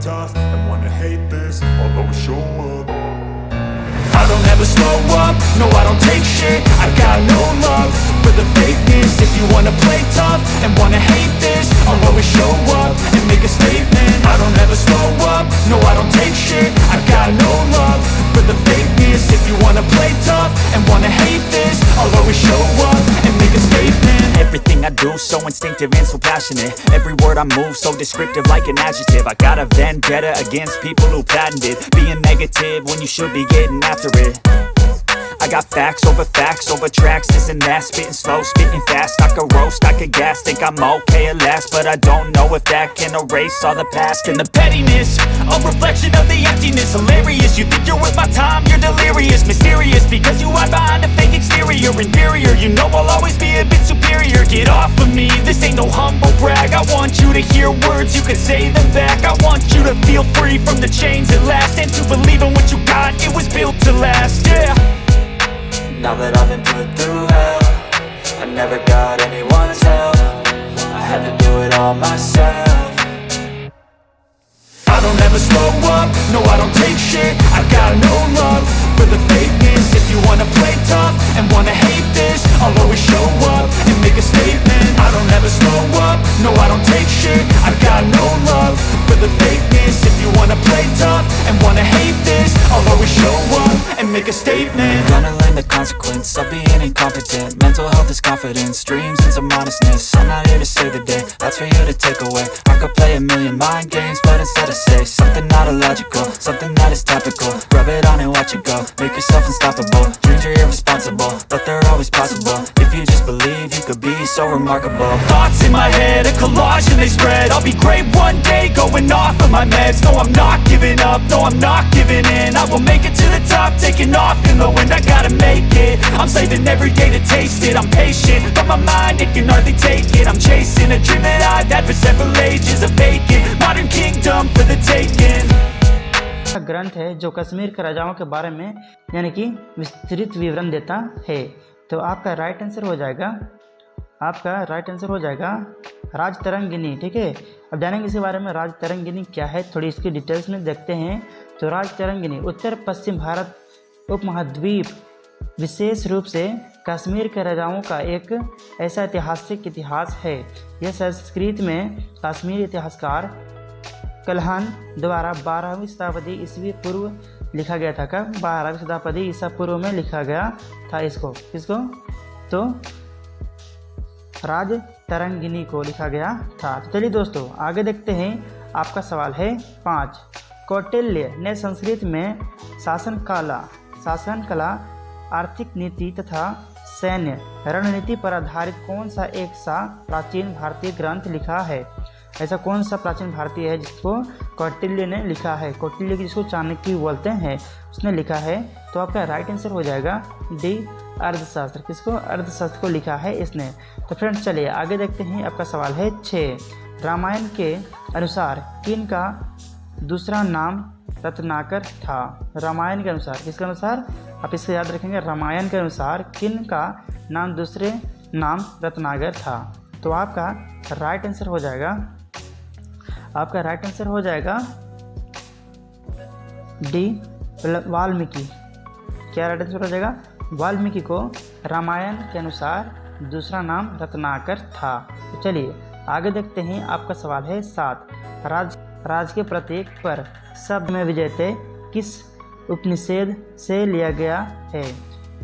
tough and wanna hate this, I'll always show up. I don't ever slow up, no I don't take shit. I got no love for the fakeness. If you wanna play tough and wanna hate this, I'll always show up and make a statement. I don't ever slow up, no I don't take shit. I got no love for the fakeness. If you wanna play tough and wanna hate this, I'll always show up and make a statement. Everything I do so instinctive and so passionate. Every word I move so descriptive like an adjective. I got a vendetta against people who patented being negative when you should be getting after it. I got facts over tracks, this and that. Spitting slow, spitting fast. I could roast, I could gas. Think I'm okay at last, but I don't know if that can erase all the past. And the pettiness, a reflection of the emptiness. Hilarious, you think you're worth my time, you're delirious. Mysterious, because you hide behind a fake exterior. Inferior, you know I'll always be a bit superior. Get off of me, this ain't no humble brag. I want you to hear words, you can say them back. I want you to feel free from the chains at last, and to believe in what you got, it was built to last, yeah. Now that I've been put through hell, I never got anyone's help. I had to do it all myself. I don't ever slow up, no I don't take shit. I got no love for the fakeness. If you wanna play tough and wanna hate this, I'll always show up and make a statement. I don't ever slow up, no I don't take shit. I got no love for the fakeness. If you wanna play tough and wanna hate this, I'll always show up and make a statement. Gonna learn the consequence of being incompetent. Mental health is confidence, dreams and some honestness. I'm not here to save the day, that's for you to take away. I could play a million mind games, but instead I say something not illogical, something that is topical. Rub it on and watch it go, make yourself unstoppable. Dreams are irresponsible, but they're always possible. If you just believe, you could be so remarkable. Thoughts in my head, a collage and they spread. I'll be great one day, going off of my meds. No I'm not giving up, no I'm not giving in. I will make it to the top, taking off in the wind. I gotta make it, I'm saving every day to taste it. I'm patient, but my mind, it can hardly take it. I'm chasing a dream that I've had for several ages. A vacant, modern kingdom for the taking. ग्रंथ है जो कश्मीर के राजाओं के बारे में यानी कि विस्तृत विवरण देता है। तो आपका राइट आंसर हो जाएगा राज तरंगिनी। ठीक है, अब जानेंगे इसके बारे में राज तरंगिनी क्या है, थोड़ी इसकी डिटेल्स में देखते हैं। तो राज तरंगिनी उत्तर पश्चिम भारत उपमहाद्वीप, विशेष रूप से कश्मीर के राजाओं का एक ऐसा ऐतिहासिक इतिहास है। यह संस्कृत में कश्मीरी इतिहासकार कल्हण द्वारा 12वीं शताब्दी ईस्वी पूर्व लिखा गया था। कब? 12वीं शताब्दी ईसा पूर्व में लिखा गया था इसको। किसको? तो राज तरंगिनी को लिखा गया था। तो चलिए दोस्तों आगे देखते हैं। आपका सवाल है 5। कौटिल्य ने संस्कृत में शासन कला, आर्थिक नीति तथा सैन्य रणनीति पर आधारित कौन सा एक सा प्राचीन भारतीय ग्रंथ लिखा है? ऐसा कौन सा प्राचीन भारतीय है जिसको कौटिल्य ने लिखा है? कौटिल्य जिसको चाणक्य बोलते हैं, उसने लिखा है। तो आपका राइट आंसर हो जाएगा डी, अर्थशास्त्र। किसको? अर्थशास्त्र को लिखा है इसने। तो फ्रेंड्स चलिए आगे देखते हैं। आपका सवाल है 6। रामायण के अनुसार किन का दूसरा नाम रत्नाकर था? रामायण के अनुसार, किसके अनुसार? आप इसको याद रखेंगे, रामायण के अनुसार किन का दूसरे नाम रत्नाकर था? तो आपका राइट आंसर हो जाएगा डी, वाल्मीकि। क्या राइट आंसर हो जाएगा? वाल्मीकि को रामायण के अनुसार दूसरा नाम रत्नाकर था। तो चलिए आगे देखते हैं। आपका सवाल है 7। राज के प्रतीक पर शब्द में विजयते किस उपनिषद से लिया गया है?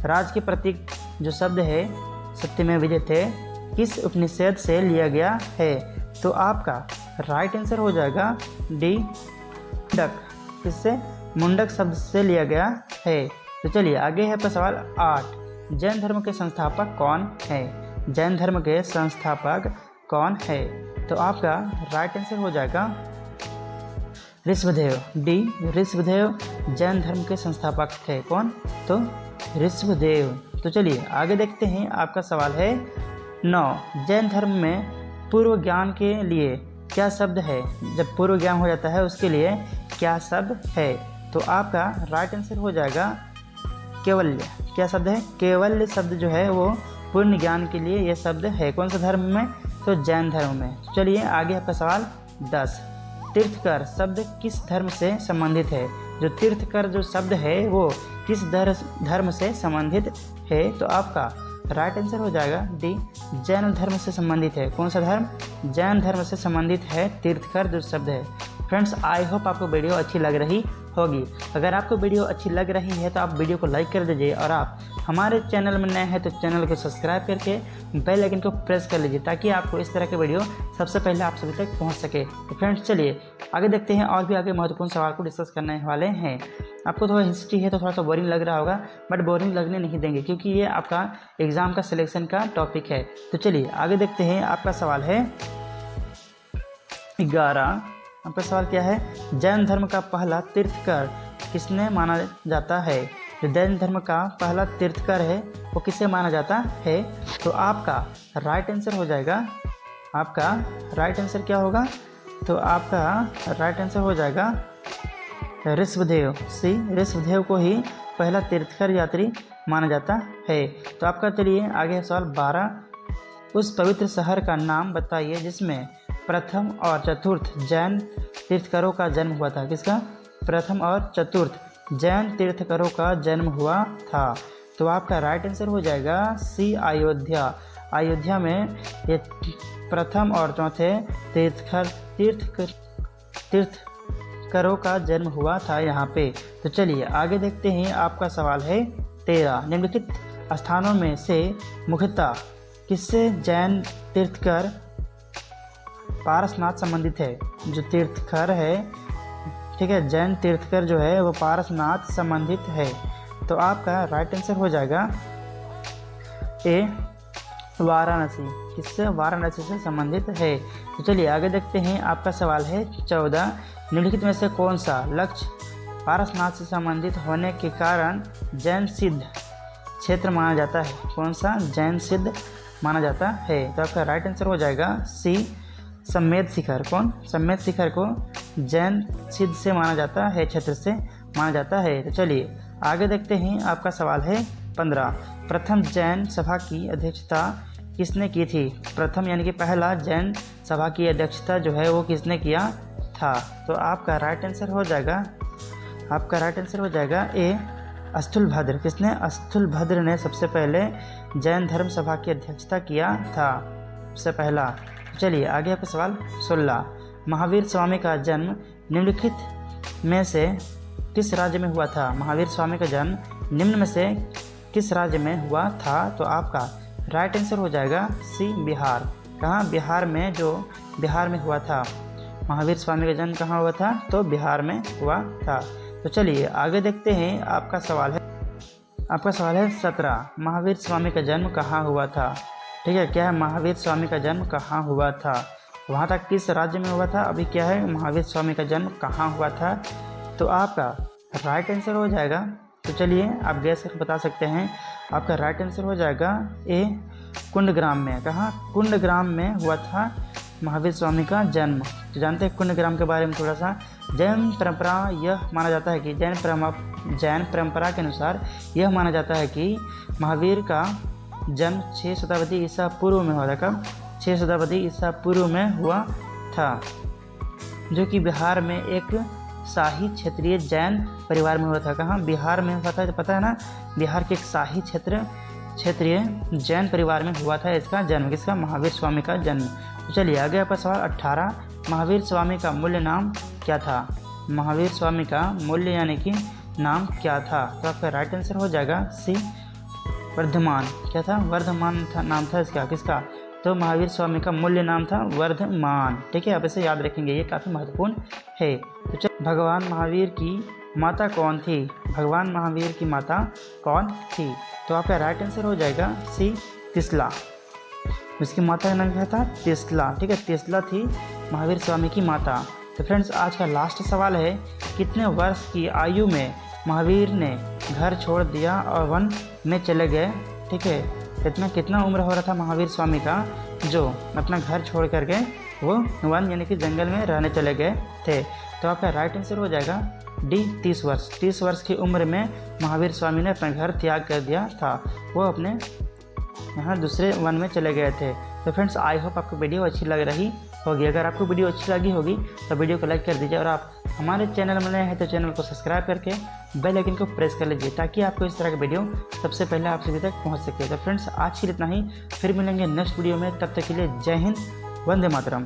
राज के प्रतीक जो शब्द है सत्य में विजयते किस उपनिषद से लिया गया है? तो आपका राइट आंसर हो जाएगा डी, मुंडक। किससे? मुंडक शब्द से लिया गया है। तो चलिए आगे है आपका सवाल 8। जैन धर्म के संस्थापक कौन है? जैन धर्म के संस्थापक कौन है? तो आपका राइट आंसर हो जाएगा ऋषभदेव, डी, ऋषभदेव जैन धर्म के संस्थापक थे। कौन? तो ऋषभदेव। तो चलिए आगे देखते हैं। आपका सवाल है 9। जैन धर्म में पूर्व ज्ञान के लिए क्या शब्द है? जब पूर्व ज्ञान हो जाता है उसके लिए क्या शब्द है? तो आपका राइट आंसर हो जाएगा केवल्य। क्या शब्द है? केवल्य शब्द जो है वो पूर्ण ज्ञान के लिए यह शब्द है। कौन सा धर्म में? तो जैन धर्म में। चलिए आगे आपका सवाल 10। तीर्थकर शब्द किस धर्म से संबंधित है? जो तीर्थकर जो शब्द है वो किस धर्म से संबंधित है? तो आपका राइट आंसर हो जाएगा डी, जैन धर्म से संबंधित है। कौन सा धर्म? जैन धर्म से संबंधित है तीर्थकर जो शब्द है। फ्रेंड्स, आई होप आपको वीडियो अच्छी लग रही होगी। अगर आपको वीडियो अच्छी लग रही है तो आप वीडियो को लाइक कर दीजिए, और आप हमारे चैनल में नए हैं तो चैनल को सब्सक्राइब करके बेल आइकन को प्रेस कर लीजिए, ताकि आपको इस तरह के वीडियो सबसे पहले आप सभी तक पहुंच सके। तो फ्रेंड्स, चलिए आगे देखते हैं, और भी आगे महत्वपूर्ण सवाल को डिस्कस करने वाले हैं। आपको थोड़ा हिस्ट्री है तो थोड़ा सा बोरिंग लग रहा होगा, बट बोरिंग लगने नहीं देंगे, क्योंकि ये आपका एग्ज़ाम का सिलेक्शन का टॉपिक है। तो चलिए आगे देखते हैं। आपका सवाल है 11। आपका सवाल क्या है? जैन धर्म का पहला तीर्थकर किसने माना जाता है? जो जैन धर्म का पहला तीर्थकर है वो किसे माना जाता है? तो आपका राइट आंसर हो जाएगा, आपका राइट आंसर क्या होगा? तो आपका राइट आंसर हो जाएगा ऋषभदेव। सी, ऋषभदेव को ही पहला तीर्थकर यात्री माना जाता है। तो आपका चलिए आगे सवाल 12। उस पवित्र शहर का नाम बताइए जिसमें प्रथम और चतुर्थ जैन तीर्थकरों का जन्म हुआ था। किसका? प्रथम और चतुर्थ जैन तीर्थकरों का जन्म हुआ था। तो आपका राइट आंसर हो जाएगा सी, अयोध्या। अयोध्या में ये प्रथम और चौथे तीर्थकरों का जन्म हुआ था यहाँ पे। तो चलिए आगे देखते हैं। आपका सवाल है 13। निम्नलिखित स्थानों में से मुख्यतः किससे जैन तीर्थकर पारसनाथ संबंधित है? जो तीर्थकर है, ठीक है, जैन तीर्थकर जो है वो पारसनाथ संबंधित है। तो आपका राइट आंसर हो जाएगा ए, वाराणसी। किससे? वाराणसी से संबंधित है। तो चलिए आगे देखते हैं। आपका सवाल है 14। निम्नलिखित में से कौन सा लक्ष्य पारसनाथ से संबंधित होने के कारण जैन सिद्ध क्षेत्र माना जाता है? कौन सा जैन सिद्ध माना जाता है? तो आपका राइट आंसर हो जाएगा सी, सम्मेद शिखर। कौन? सम्मेद शिखर को जैन सिद्ध से माना जाता है, क्षेत्र से माना जाता है। तो चलिए आगे देखते हैं। आपका सवाल है 15। प्रथम जैन सभा की अध्यक्षता किसने की थी? प्रथम यानी कि पहला जैन सभा की अध्यक्षता जो है वो किसने किया था? तो आपका राइट आंसर हो जाएगा, आपका राइट आंसर हो जाएगा ए, स्थूलभद्र। किसने? स्थूलभद्र ने सबसे पहले जैन धर्म सभा की अध्यक्षता किया था, सबसे पहला। चलिए आगे आपका सवाल 16। महावीर स्वामी का जन्म निम्नलिखित में से किस राज्य में हुआ था? महावीर स्वामी का जन्म निम्न में से किस राज्य में हुआ था? तो आपका राइट आंसर हो जाएगा सी, बिहार। कहाँ? बिहार में, जो बिहार में हुआ था। महावीर स्वामी का जन्म कहाँ हुआ था? तो बिहार में हुआ था। तो चलिए आगे देखते हैं। आपका सवाल है 17। महावीर स्वामी का जन्म कहाँ हुआ था? ठीक है, क्या है? महावीर स्वामी का जन्म कहाँ हुआ था? वहाँ तक किस राज्य में हुआ था? अभी क्या है? महावीर स्वामी का जन्म कहाँ हुआ था? तो आपका राइट आंसर हो जाएगा, तो चलिए आप गैस करके बता सकते हैं। आपका राइट आंसर हो जाएगा ए, कुंडग्राम में। कहाँ? कुंडग्राम में हुआ था महावीर स्वामी का जन्म। तो जानते हैं कुंडग्राम के बारे में थोड़ा सा। जैन परंपरा यह माना जाता है कि जैन परंपरा के अनुसार यह माना जाता है कि महावीर का जन्म 6 शताब्दी ईसा पूर्व में हुआ था। कब? 6 शताब्दी ईसा पूर्व में हुआ था, जो कि बिहार में एक शाही क्षेत्रीय जैन परिवार में हुआ था। कहाँ? बिहार में हुआ था। तो पता है ना, बिहार के एक शाही क्षेत्रीय जैन परिवार में हुआ था इसका जन्म। किसका? महावीर स्वामी का जन्म। तो चलिए आगे आपका सवाल 18। महावीर स्वामी का मूल्य नाम क्या था? महावीर स्वामी का मूल्य यानी कि नाम क्या था? तो आपका राइट आंसर हो जाएगा सी, वर्धमान। क्या था? वर्धमान था, नाम था इसका। किसका? तो महावीर स्वामी का मूल्य नाम था वर्धमान। ठीक है, आप इसे याद रखेंगे, ये काफ़ी महत्वपूर्ण है। तो चल, भगवान महावीर की माता कौन थी? भगवान महावीर की माता कौन थी? तो आपका राइट आंसर हो जाएगा सी, तिसला। उसकी माता का नाम क्या था? तिसला। ठीक है, तिसला थी महावीर स्वामी की माता। तो फ्रेंड्स, आज का लास्ट सवाल है, कितने वर्ष की आयु में महावीर ने घर छोड़ दिया और वन में चले गए? ठीक है, कितना उम्र हो रहा था महावीर स्वामी का, जो अपना घर छोड़ करके वो वन यानी कि जंगल में रहने चले गए थे? तो आपका राइट आंसर हो जाएगा डी, 30 वर्ष। 30 वर्ष की उम्र में महावीर स्वामी ने अपना घर त्याग कर दिया था, वो अपने यहाँ दूसरे वन में चले गए थे। तो फ्रेंड्स, आई होप आपको वीडियो अच्छी लग रही होगी। अगर आपको वीडियो अच्छी लगी होगी तो वीडियो को लाइक कर दीजिए और आप हमारे चैनल में नए हैं तो चैनल को सब्सक्राइब करके बेल आइकन को प्रेस कर लीजिए ताकि आपको इस तरह का वीडियो सबसे पहले आप सभी तक पहुंच सके। तो फ्रेंड्स आज के लिए इतना ही, फिर मिलेंगे नेक्स्ट वीडियो में। तब तक के लिए जय हिंद, वंदे मातरम।